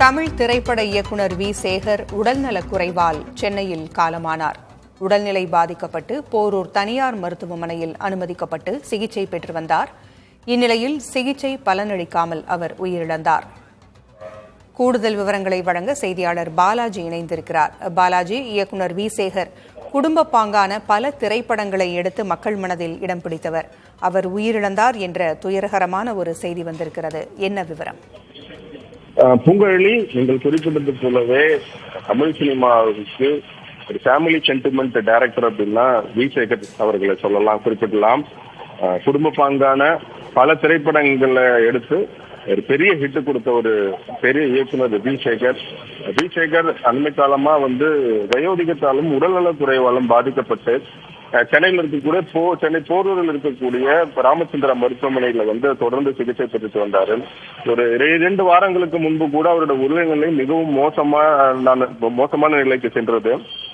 தமிழ் திரைப்பட இயக்குனர் வி. சேகர் உடல்நலக் குறைவால் சென்னையில் காலமானார். உடல்நிலை பாதிக்கப்பட்டு போரூர் தனியார் மருத்துவமனையில் அனுமதிக்கப்பட்டு சிகிச்சை பெற்று வந்தார். இந்நிலையில் சிகிச்சை பலனளிக்காமல் அவர் உயிரிழந்தார். கூடுதல் விவரங்களை வழங்க செய்தியாளர் பாலாஜி இணைந்திருக்கிறார். பாலாஜி, இயக்குனர் வி. சேகர் குடும்ப பாங்கான பல திரைப்படங்களை எடுத்து மக்கள் மனதில் இடம் பிடித்தவர். அவர் உயிரிழந்தார் என்ற துயரகரமான ஒரு செய்தி வந்திருக்கிறது. என்ன விவரம்? பூங்கழலி, நீங்கள் குறிப்பிட்டது போலவே தமிழ் சினிமாவுக்கு ஒரு ஃபேமிலி சென்டிமெண்ட் டைரக்டர் அப்படின்னா வி. சேகர் அவர்களை குறிப்பிடலாம். குடும்ப பாங்கான பல திரைப்படங்களை எடுத்து ஒரு பெரிய ஹிட் கொடுத்த ஒரு பெரிய இயக்குனர் வி. சேகர். வி. சேகர் அண்மை காலமா வயோதிகத்தாலும் உடல்நலக் குறைவாலும் பாதிக்கப்பட்டு சென்னையில் இருக்கக்கூடிய சென்னை போரூரில் இருக்கக்கூடிய ராமச்சந்திர மருத்துவமனையில தொடர்ந்து சிகிச்சை பெற்றுட்டு வந்தாரு. ஒரு 2 வாரங்களுக்கு முன்பு கூட அவருடைய உடல்நிலை மிகவும் மோசமான நிலைக்கு சென்றது.